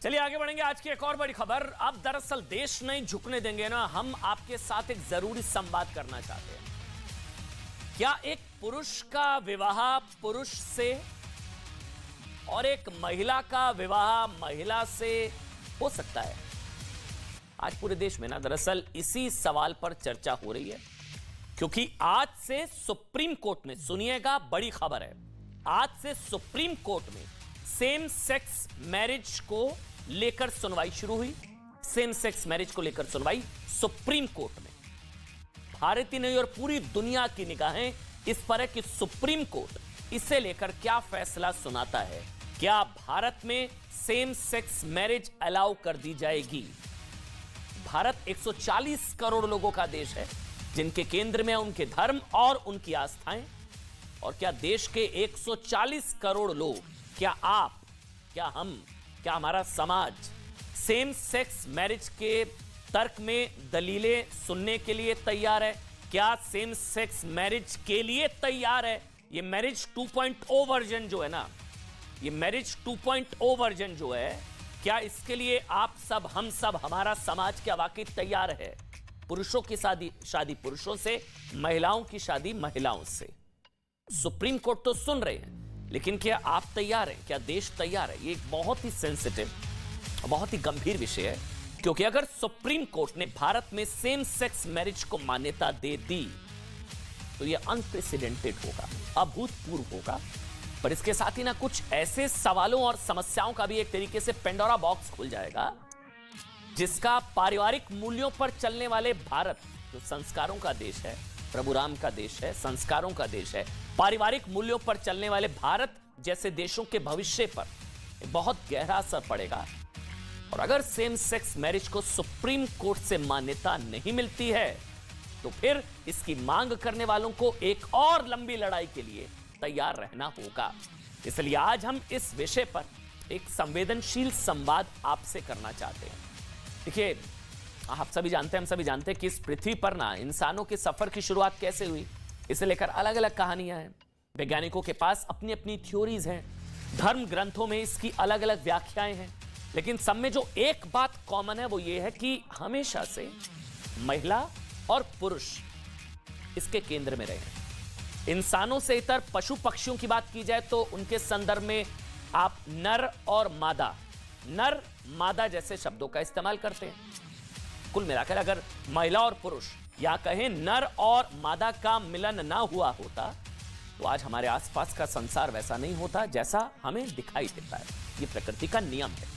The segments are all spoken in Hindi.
चलिए आगे बढ़ेंगे। आज की एक और बड़ी खबर। अब दरअसल देश नहीं झुकने देंगे ना, हम आपके साथ एक जरूरी संवाद करना चाहते हैं। क्या एक पुरुष का विवाह पुरुष से और एक महिला का विवाह महिला से हो सकता है? आज पूरे देश में ना दरअसल इसी सवाल पर चर्चा हो रही है, क्योंकि आज से सुप्रीम कोर्ट में, सुनिएगा बड़ी खबर है, आज से सुप्रीम कोर्ट में सेम सेक्स मैरिज को लेकर सुनवाई शुरू हुई। सेम सेक्स मैरिज को लेकर सुनवाई सुप्रीम कोर्ट में। भारत ही नहीं और पूरी दुनिया की निगाहें इस पर है कि सुप्रीम कोर्ट इसे लेकर क्या फैसला सुनाता है। क्या भारत में सेम सेक्स मैरिज अलाउ कर दी जाएगी? भारत 140 करोड़ लोगों का देश है, जिनके केंद्र में उनके धर्म और उनकी आस्थाएं। और क्या देश के 140 करोड़ लोग, क्या आप, क्या हम, क्या हमारा समाज सेम सेक्स मैरिज के तर्क में दलीलें सुनने के लिए तैयार है? क्या सेम सेक्स मैरिज के लिए तैयार है? ये मैरिज 2.0 वर्जन जो है ना, ये मैरिज 2.0 वर्जन जो है, क्या इसके लिए आप सब, हम सब, हमारा समाज क्या वाकई तैयार है? पुरुषों की शादी पुरुषों से, महिलाओं की शादी महिलाओं से। सुप्रीम कोर्ट तो सुन रहे हैं, लेकिन क्या आप तैयार हैं? क्या देश तैयार है? ये एक बहुत ही सेंसिटिव, बहुत ही गंभीर विषय है, क्योंकि अगर सुप्रीम कोर्ट ने भारत में सेम सेक्स मैरिज को मान्यता दे दी तो यह अनप्रेसिडेंटेड होगा, अभूतपूर्व होगा। पर इसके साथ ही ना कुछ ऐसे सवालों और समस्याओं का भी एक तरीके से पेंडोरा बॉक्स खुल जाएगा, जिसका पारिवारिक मूल्यों पर चलने वाले भारत, जो संस्कारों का देश है, प्रभु राम का देश है, संस्कारों का देश है, पारिवारिक मूल्यों पर चलने वाले भारत जैसे देशों के भविष्य पर बहुत गहरा असर पड़ेगा। और अगर सेम सेक्स मैरिज को सुप्रीम कोर्ट से मान्यता नहीं मिलती है तो फिर इसकी मांग करने वालों को एक और लंबी लड़ाई के लिए तैयार रहना होगा। इसलिए आज हम इस विषय पर एक संवेदनशील संवाद आपसे करना चाहते हैं। देखिए, आप सभी जानते हैं, हम सभी जानते हैं कि इस पृथ्वी पर ना इंसानों के सफर की शुरुआत कैसे हुई, इसे लेकर अलग अलग कहानियां हैं। वैज्ञानिकों के पास अपनी अपनी थ्योरीज हैं, धर्म ग्रंथों में इसकी अलग अलग व्याख्याएं हैं, लेकिन सब में जो एक बात कॉमन है वो ये है कि हमेशा से महिला और पुरुष इसके केंद्र में रहे हैं। इंसानों से इतर पशु पक्षियों की बात की जाए तो उनके संदर्भ में आप नर और मादा, नर मादा जैसे शब्दों का इस्तेमाल करते हैं। कुल मिलाकर अगर महिला और पुरुष या कहें नर और मादा का मिलन ना हुआ होता तो आज हमारे आसपास का संसार वैसा नहीं होता जैसा हमें दिखाई देता है। ये प्रकृति का नियम है।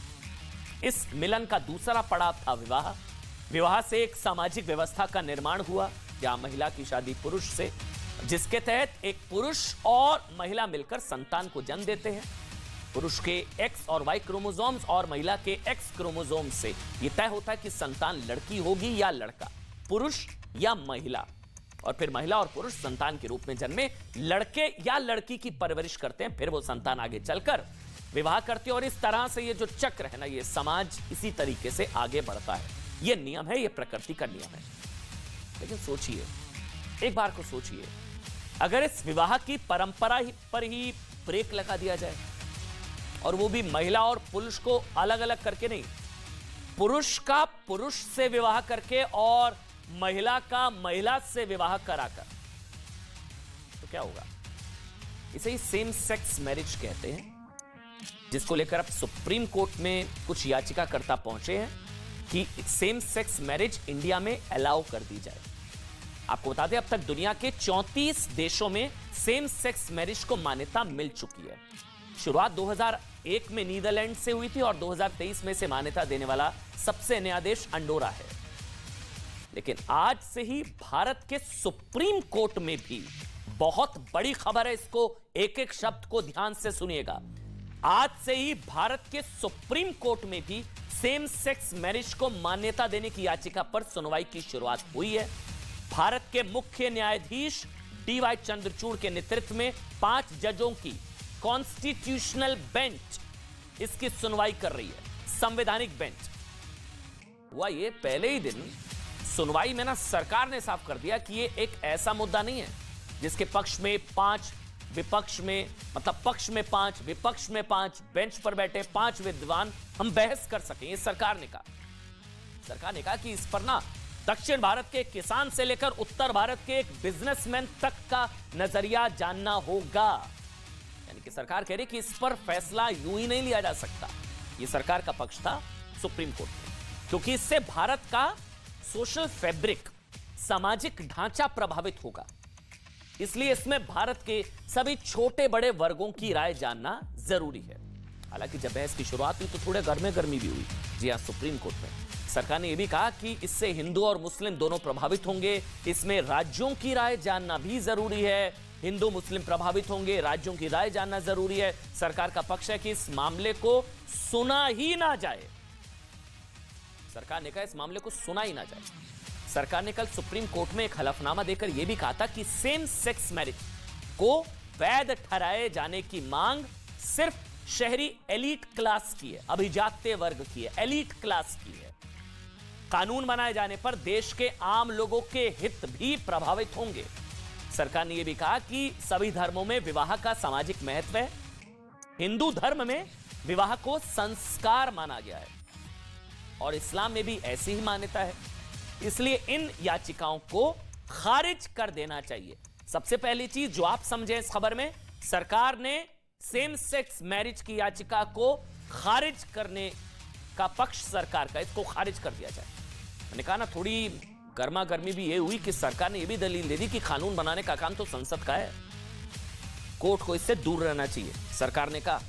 इस मिलन का दूसरा पड़ाव था विवाह। विवाह से एक सामाजिक व्यवस्था का निर्माण हुआ, जहां महिला की शादी पुरुष से, जिसके तहत एक पुरुष और महिला मिलकर संतान को जन्म देते हैं। पुरुष के एक्स और वाई क्रोमोसोम्स और महिला के एक्स क्रोमोसोम से यह तय होता है कि संतान लड़की होगी या लड़का, पुरुष या महिला। और फिर महिला और पुरुष संतान के रूप में जन्मे लड़के या लड़की की परवरिश करते हैं। फिर वो संतान आगे चलकर विवाह करते हैं और इस तरह से ये जो चक्र है ना, ये समाज इसी तरीके से आगे बढ़ता है। ये नियम है, ये प्रकृति का नियम है। लेकिन सोचिए, एक बार को सोचिए, अगर इस विवाह की परंपरा पर ही ब्रेक लगा दिया जाए, और वो भी महिला और पुरुष को अलग अलग करके नहीं, पुरुष का पुरुष से विवाह करके और महिला का महिला से विवाह कराकर, तो क्या होगा? इसे ही सेम सेक्स मैरिज कहते हैं, जिसको लेकर अब सुप्रीम कोर्ट में कुछ याचिकाकर्ता पहुंचे हैं कि सेम सेक्स मैरिज इंडिया में अलाउ कर दी जाए। आपको बता दें, अब तक दुनिया के 34 देशों में सेम सेक्स मैरिज को मान्यता मिल चुकी है। शुरुआत 2001 में नीदरलैंड से हुई थी और 2023 में से मान्यता देने वाला सबसे नया देश अंडोरा है। लेकिन आज से ही भारत के सुप्रीम कोर्ट में भी बहुत बड़ी खबर है, इसको एक एक शब्द को ध्यान से सुनिएगा। आज से ही भारत के सुप्रीम कोर्ट में भी सेम सेक्स मैरिज को मान्यता देने की याचिका पर सुनवाई की शुरुआत हुई है। भारत के मुख्य न्यायाधीश DY चंद्रचूड़ के नेतृत्व में 5 जजों की कॉन्स्टिट्यूशनल बेंच इसकी सुनवाई कर रही है। संवैधानिक बेंच हुआ ये पहले ही दिन सुनवाई में ना सरकार ने साफ कर दिया कि ये एक ऐसा मुद्दा नहीं है जिसके पक्ष में 5 विपक्ष में, मतलब पक्ष में 5, विपक्ष में 5, बेंच पर बैठे 5 विद्वान हम बहस कर सकें, ये सरकार ने कहा। सरकार ने कहा कि इस पर ना दक्षिण भारत के किसान से लेकर उत्तर भारत के एक बिजनेसमैन तक का नजरिया जानना होगा। यानी कि सरकार कह रही कि इस पर फैसला यूं ही नहीं लिया जा सकता। यह सरकार का पक्ष था सुप्रीम कोर्ट में, क्योंकि इससे भारत का सोशल फैब्रिक, सामाजिक ढांचा प्रभावित होगा। इसलिए इसमें भारत के सभी छोटे बड़े वर्गों की राय जानना जरूरी है। हालांकि जब बहस की शुरुआत हुई तो थोड़े गर्मी भी हुई। जी हां, सुप्रीम कोर्ट में सरकार ने यह भी कहा कि इससे हिंदू और मुस्लिम दोनों प्रभावित होंगे। इसमें राज्यों की राय जानना भी जरूरी है। हिंदू मुस्लिम प्रभावित होंगे, राज्यों की राय जानना जरूरी है। सरकार का पक्ष है कि इस मामले को सुना ही ना जाए। सरकार ने कहा इस मामले को सुना ही ना जाए। सरकार ने कल सुप्रीम कोर्ट में एक हलफनामा देकर यह भी कहा था कि सेम सेक्स मैरिज को वैध ठहराए जाने की मांग सिर्फ शहरी एलीट क्लास की है, अभिजात्य वर्ग की है, एलीट क्लास की है। कानून बनाए जाने पर देश के आम लोगों के हित भी प्रभावित होंगे। सरकार ने यह भी कहा कि सभी धर्मों में विवाह का सामाजिक महत्व है। हिंदू धर्म में विवाह को संस्कार माना गया है और इस्लाम में भी ऐसी ही मान्यता है। इसलिए इन याचिकाओं को खारिज कर देना चाहिए। सबसे पहली चीज जो आप समझे इस खबर में, सरकार ने सेम सेक्स मैरिज की याचिका को खारिज करने का पक्ष सरकार का, इसको खारिज कर दिया जाए। मैंने कहा ना, थोड़ी गर्मा गर्मी भी ये हुई कि सरकार ने यह भी दलील दे दी कि कानून बनाने का काम तो संसद का है, कोर्ट को इससे दूर रहना चाहिए। सरकार ने कहा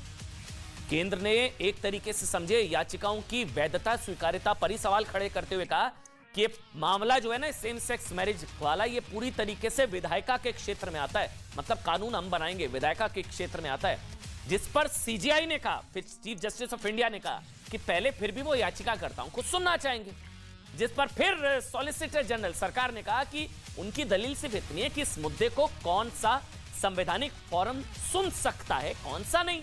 केंद्र ने एक तरीके से समझे याचिकाओं की वैधता स्वीकार्यता पर ही सवाल खड़े करते हुए कहा कि मामला जो है ना सेम सेक्स मैरिज वाला, ये पूरी तरीके से विधायिका के क्षेत्र में आता है। मतलब कानून हम बनाएंगे, विधायिका के क्षेत्र में आता है। जिस पर सीजीआई ने कहा, फिर चीफ जस्टिस ऑफ इंडिया ने कहा कि पहले फिर भी वो याचिकाकर्ताओं को सुनना चाहेंगे। जिस पर फिर सॉलिसिटर जनरल सरकार ने कहा कि उनकी दलील सिर्फ इतनी है कि इस मुद्दे को कौन सा संवैधानिक फोरम सुन सकता है, कौन सा नहीं।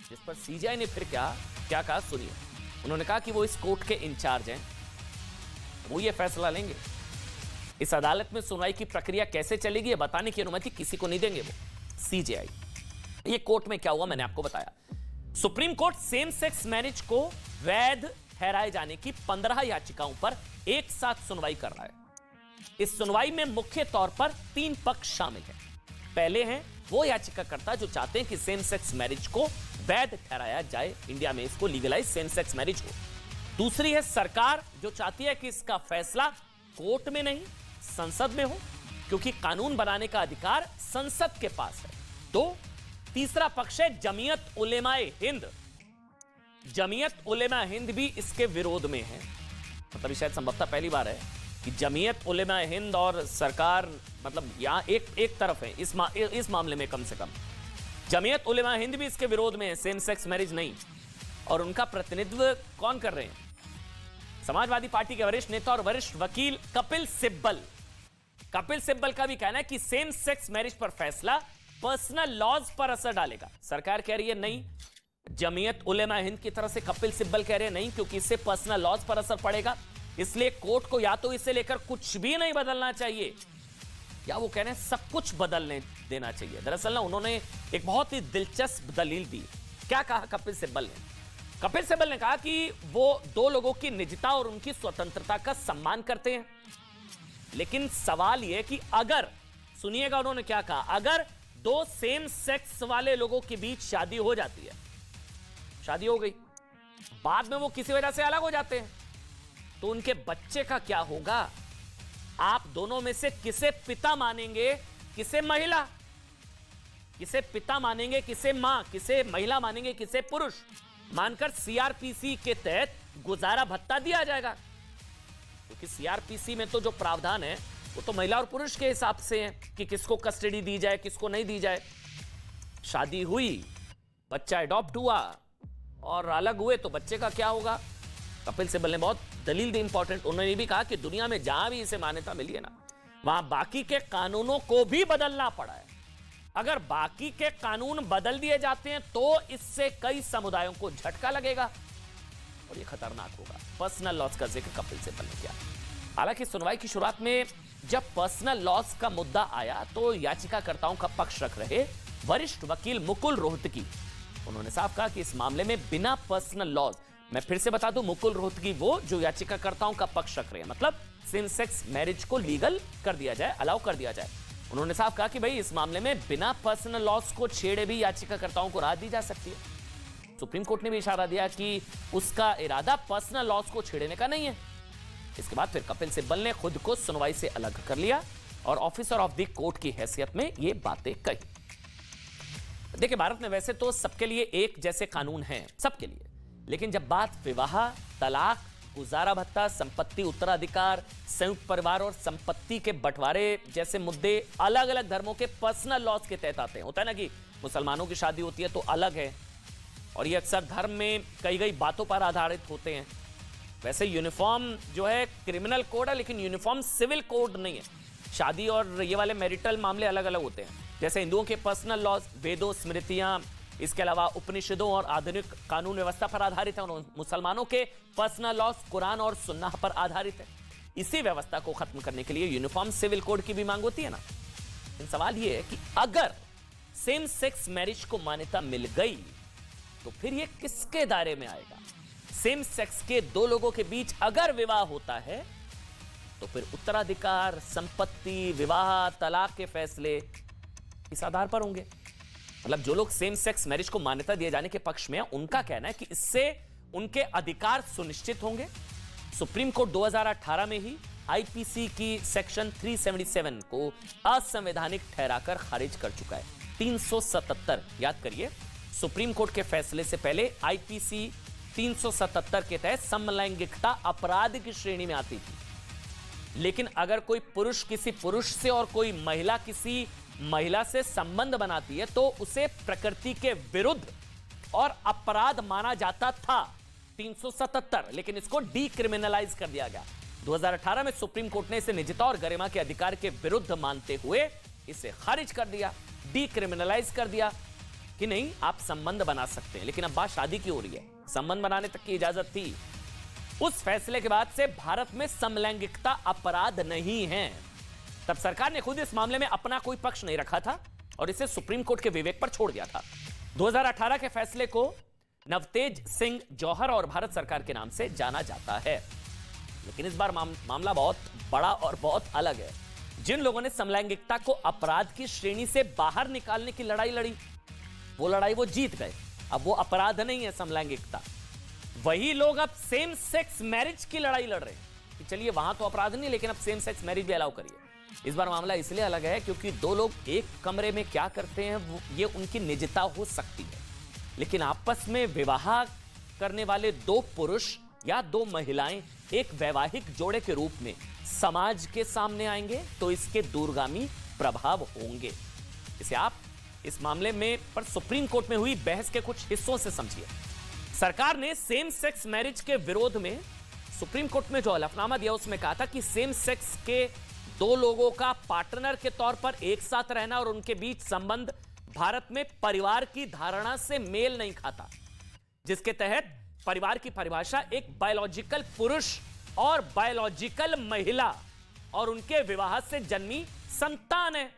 जिस पर सीजीआई ने फिर क्या कहा सुनिए। उन्होंने कहा कि वो इस कोर्ट के इंचार्ज हैं, वो ये फैसला लेंगे। इस अदालत में सुनवाई की प्रक्रिया कैसे चलेगी ये बताने की अनुमति किसी को नहीं देंगे वो, सीजीआई। ये कोर्ट में क्या हुआ मैंने आपको बताया। Supreme court same sex marriage को वैध ठहराए जाने की 15 याचिकाओं पर एक साथ सुनवाई कर रहा है। इस सुनवाई में मुख्य तौर पर 3 पक्ष शामिल हैं। पहले हैं वो याचिकाकर्ता जो चाहते हैं कि सेम सेक्स मैरिज को वैध ठहराया जाए, इंडिया में इसको लीगलाइज सेम सेक्स मैरिज हो। दूसरी है सरकार जो चाहती है कि इसका फैसला कोर्ट में नहीं संसद में हो, क्योंकि कानून बनाने का अधिकार संसद के पास है। तो तीसरा पक्ष है जमीयत उलेमाए हिंद। जमीयत उलेमा हिंद भी इसके विरोध में है। मतलब शायद संभवतः पहली बार है कि जमीयत उलेमा हिंद और सरकार, मतलब यहां एक तरफ है इस मामले में। कम से कम जमीयत उलेमा हिंद भी इसके विरोध में है, सेम सेक्स मैरिज नहीं। और उनका प्रतिनिधित्व कौन कर रहे हैं? समाजवादी पार्टी के वरिष्ठ नेता और वरिष्ठ वकील कपिल सिब्बल। कपिल सिब्बल का भी कहना है कि सेम सेक्स मैरिज पर फैसला पर्सनल लॉज पर असर डालेगा। सरकार कह रही है नहीं, जमीयत उलेमा हिंद की तरफ से कपिल सिब्बल कह रहे हैं नहीं, क्योंकि इससे पर्सनल लॉज पर असर पड़ेगा। इसलिए कोर्ट को या तो इसे लेकर कुछ भी नहीं बदलना चाहिए, या वो कह रहे हैं सब कुछ बदलने देना चाहिए। दरअसल ना उन्होंने एक बहुत ही दिलचस्प दलील दी। क्या कहा कपिल सिब्बल ने? कपिल सिब्बल ने कहा कि वो 2 लोगों की निजता और उनकी स्वतंत्रता का सम्मान करते हैं, लेकिन सवाल यह कि अगर, सुनिएगा उन्होंने क्या कहा, अगर 2 सेम सेक्स वाले लोगों के बीच शादी हो जाती है, शादी हो गई, बाद में वो किसी वजह से अलग हो जाते हैं, तो उनके बच्चे का क्या होगा? आप दोनों में से किसे पिता मानेंगे, किसे महिला? किसे पिता मानेंगे, किसे मां? किसे महिला मानेंगे, किसे पुरुष? मानकर सीआरपीसी के तहत गुजारा भत्ता दिया जाएगा, क्योंकि सीआरपीसी में तो जो प्रावधान है वो तो महिला और पुरुष के हिसाब से है कि किसको कस्टडी दी जाए, किसको नहीं दी जाए। शादी हुई, बच्चा अडॉप्ट हुआ और अलग हुए तो बच्चे का क्या होगा? कपिल सिब्बल ने बहुत दलील दी इंपॉर्टेंट। उन्होंने भी कहा कि दुनिया में जहां भी इसे मान्यता मिली है ना, वहां बाकी के कानूनों को भी बदलना पड़ा है। अगर बाकी के कानून बदल दिए जाते हैं तो इससे कई समुदायों को झटका लगेगा और यह खतरनाक होगा। पर्सनल लॉस का जिक्र कपिल सिब्बल ने किया। हालांकि सुनवाई की शुरुआत में जब पर्सनल लॉस का मुद्दा आया तो याचिकाकर्ताओं का पक्ष रख रहे वरिष्ठ वकील मुकुल रोहतगी, उन्होंने साफ कहा कि इस मामले में बिना पर्सनल लॉस, मैं फिर से बता दूं, मुकुल रोहतगी वो जो याचिकाकर्ताओं का पक्ष रख रहे हैं, मतलब सेम सेक्स मैरिज को लीगल कर दिया जाए, अलाउ कर दिया जाए। उन्होंने साफ कहा कि भाई इस मामले में बिना पर्सनल लॉस को छेड़े भी याचिकाकर्ताओं को राहत दी जा सकती है। सुप्रीम कोर्ट ने भी इशारा दिया कि उसका इरादा पर्सनल लॉस को छेड़ने का नहीं है। इसके बाद फिर कपिल सिब्बल ने खुद को सुनवाई से अलग कर लिया और ऑफिसर ऑफ द कोर्ट की हैसियत में ये बातें कही। देखिए, भारत में वैसे तो सबके लिए एक जैसे कानून हैं, सबके लिए, लेकिन जब बात विवाह, तलाक, गुजारा भत्ता, संपत्ति उत्तराधिकार, संयुक्त परिवार और संपत्ति के बंटवारे जैसे मुद्दे अलग अलग धर्मों के पर्सनल लॉस के तहत आते हैं। होता है ना कि मुसलमानों की शादी होती है तो अलग है, और ये अक्सर धर्म में कई कई बातों पर आधारित होते हैं। वैसे यूनिफॉर्म जो है क्रिमिनल कोड है, लेकिन यूनिफॉर्म सिविल कोड नहीं है। शादी और ये वाले मैरिटल मामले अलग अलग होते हैं। जैसे हिंदुओं के पर्सनल लॉज वेदों, स्मृतियां, इसके अलावा उपनिषदों और आधुनिक कानून व्यवस्था पर आधारित है, और मुसलमानों के पर्सनल लॉज कुरान और सुन्नाह पर आधारित है। इसी व्यवस्था को खत्म करने के लिए यूनिफॉर्म सिविल कोड की भी मांग होती है ना। लेकिन सवाल यह है कि अगर सेम सेक्स मैरिज को मान्यता मिल गई तो फिर यह किसके दायरे में आएगा? सेम सेक्स के दो लोगों के बीच अगर विवाह होता है तो फिर उत्तराधिकार, संपत्ति, विवाह, तलाक के फैसले इस आधार पर होंगे। मतलब जो लोग सेम सेक्स मैरिज को मान्यता दिए जाने के पक्ष में हैं, उनका कहना है कि इससे उनके अधिकार सुनिश्चित होंगे। सुप्रीम कोर्ट 2018 में ही आईपीसी की सेक्शन 377 को असंवैधानिक ठहराकर खारिज कर चुका है। 377, याद करिए, सुप्रीम कोर्ट के फैसले से पहले आईपीसी 377 के तहत समलैंगिकता अपराध की श्रेणी में आती थी। लेकिन अगर कोई पुरुष किसी पुरुष से और कोई महिला किसी महिला से संबंध बनाती है तो उसे प्रकृति के विरुद्ध और अपराध माना जाता था 377, लेकिन इसको डीक्रिमिनलाइज कर दिया गया 2018 में। सुप्रीम कोर्ट ने इसे निजता और गरिमा के अधिकार के विरुद्ध मानते हुए इसे खारिज कर दिया, डीक्रिमिनलाइज कर दिया कि नहीं, आप संबंध बना सकते हैं। लेकिन अब बात शादी की हो रही है, संबंध बनाने तक की इजाजत थी। उस फैसले के बाद से भारत में समलैंगिकता अपराध नहीं है। तब सरकार ने खुद इस मामले में अपना कोई पक्ष नहीं रखा था और इसे सुप्रीम कोर्ट के विवेक पर छोड़ दिया था। 2018 के फैसले को नवतेज सिंह जौहर और भारत सरकार के नाम से जाना जाता है। लेकिन इस बार मामला बहुत बड़ा और बहुत अलग है। जिन लोगों ने समलैंगिकता को अपराध की श्रेणी से बाहर निकालने की लड़ाई लड़ी, वो लड़ाई वो जीत गए। अब वो अपराध नहीं है समलैंगिकता। वही लोग अब सेम सेक्स मैरिज की लड़ाई लड़ रहे हैं कि चलिए वहां तो अपराध नहीं, लेकिन अब सेम सेक्स मैरिज भी अलाउ करिए। इस बार मामला इसलिए अलग है क्योंकि दो लोग एक कमरे में क्या करते हैं ये उनकी निजता हो सकती है, लेकिन आपस में विवाह करने वाले दो पुरुष या दो महिलाएं एक वैवाहिक जोड़े के रूप में समाज के सामने आएंगे तो इसके दूरगामी प्रभाव होंगे। इसे आप इस मामले में पर सुप्रीम कोर्ट में हुई बहस के कुछ हिस्सों से समझिए। सरकार ने सेम सेक्स मैरिज के विरोध में सुप्रीम कोर्ट में जो हलफनामा दिया उसमें कहा था कि सेम सेक्स के दो लोगों का पार्टनर के तौर पर एक साथ रहना और उनके बीच संबंध भारत में परिवार की धारणा से मेल नहीं खाता, जिसके तहत परिवार की परिभाषा एक बायोलॉजिकल पुरुष और बायोलॉजिकल महिला और उनके विवाह से जन्मी संतान है।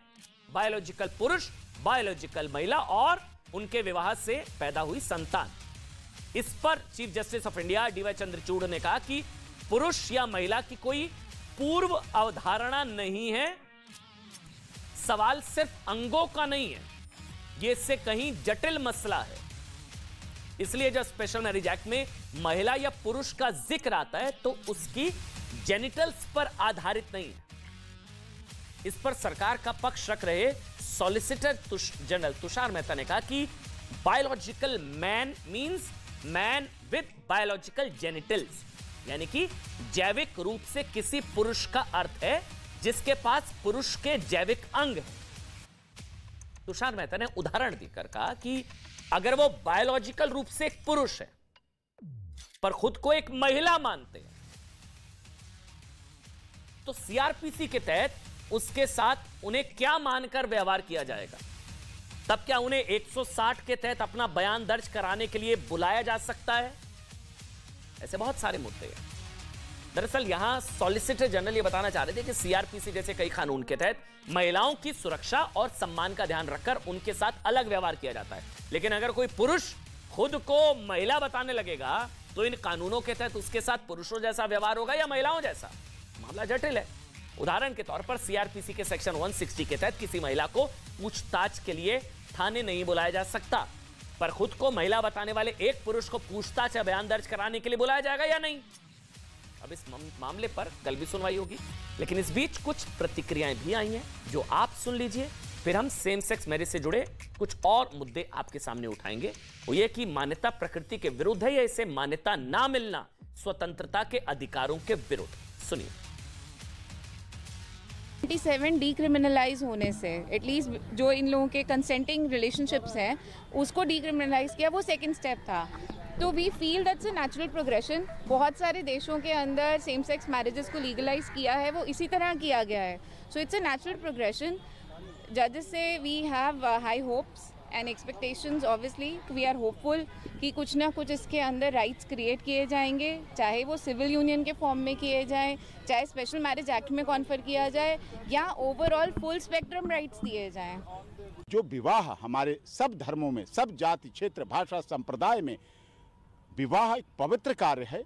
बायोलॉजिकल पुरुष, बायोलॉजिकल महिला और उनके विवाह से पैदा हुई संतान। इस पर Chief Justice of India DY Chandrachud ने कहा कि पुरुष या महिला की कोई पूर्व अवधारणा नहीं है, सवाल सिर्फ अंगों का नहीं है, यह इससे कहीं जटिल मसला है। इसलिए जब स्पेशल मैरिज एक्ट में महिला या पुरुष का जिक्र आता है तो उसकी जेनिटल्स पर आधारित नहीं है। इस पर सरकार का पक्ष रख रहे सॉलिसिटर जनरल तुषार मेहता ने कहा कि biological man means man with biological genitals, यानी कि जैविक रूप से किसी पुरुष का अर्थ है जिसके पास पुरुष के जैविक अंग है। तुषार मेहता ने उदाहरण देकर कहा कि अगर वो बायोलॉजिकल रूप से एक पुरुष है पर खुद को एक महिला मानते हैं तो सीआरपीसी के तहत उसके साथ उन्हें क्या मानकर व्यवहार किया जाएगा? तब क्या उन्हें 160 के तहत अपना बयान दर्ज कराने के लिए बुलाया जा सकता है? ऐसे बहुत सारे मुद्दे हैं। दरअसल यहां सॉलिसिटर जनरल ये बताना चाह रहे थे कि सीआरपीसी जैसे कई कानून के तहत महिलाओं की सुरक्षा और सम्मान का ध्यान रखकर उनके साथ अलग व्यवहार किया जाता है, लेकिन अगर कोई पुरुष खुद को महिला बताने लगेगा तो इन कानूनों के तहत उसके साथ पुरुषों जैसा व्यवहार होगा या महिलाओं जैसा। मामला जटिल है। उदाहरण के तौर पर सीआरपीसी के सेक्शन 160 के तहत किसी महिला को पूछताछ के लिए थाने नहीं बुलाया जा सकता, पर खुद को महिला बताने वाले एक पुरुष को पूछताछ या बयान दर्ज कराने के लिए बुलाया जाएगा या नहीं। अब इस मामले पर कल भी सुनवाई होगी, लेकिन इस बीच कुछ प्रतिक्रियाएं भी आई हैं जो आप सुन लीजिए, फिर हम सेम सेक्स मैरिज से जुड़े कुछ और मुद्दे आपके सामने उठाएंगे। वो ये कि मान्यता प्रकृति के विरुद्ध है या इसे मान्यता ना मिलना स्वतंत्रता के अधिकारों के विरुद्ध। सुनिए। 27 डीक्रिमिनलाइज होने से एटलीस्ट जो इन लोगों के कंसेंटिंग रिलेशनशिप्स हैं उसको डीक्रिमिनलाइज किया, वो सेकंड स्टेप था। तो we feel that's a natural progression. बहुत सारे देशों के अंदर सेम सेक्स मैरिजेस को लीगलाइज किया है, वो इसी तरह किया गया है। So it's a natural progression. जजेस से we have high hopes and expectations. Obviously we are hopeful कि कुछ ना कुछ इसके अंदर राइट्स क्रिएट किए जाएंगे, चाहे वो सिविल यूनियन के फॉर्म में किए जाएं, चाहे स्पेशल मैरिज एक्ट में कॉन्फर किया जाए, या ओवरऑल फुल स्पेक्ट्रम राइट्स दिए जाएं। जो विवाह हमारे सब धर्मों में, सब जाति, क्षेत्र, भाषा, संप्रदाय में विवाह एक पवित्र कार्य है।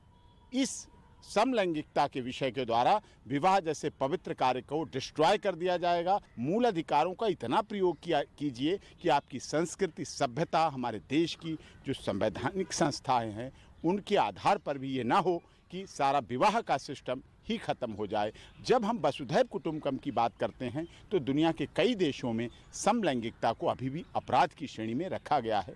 इस समलैंगिकता के विषय के द्वारा विवाह जैसे पवित्र कार्य को डिस्ट्रॉय कर दिया जाएगा। मूल अधिकारों का इतना प्रयोग कीजिए कि आपकी संस्कृति, सभ्यता, हमारे देश की जो संवैधानिक संस्थाएं हैं उनके आधार पर भी ये ना हो कि सारा विवाह का सिस्टम ही खत्म हो जाए। जब हम वसुधैव कुटुंबकम की बात करते हैं तो दुनिया के कई देशों में समलैंगिकता को अभी भी अपराध की श्रेणी में रखा गया है।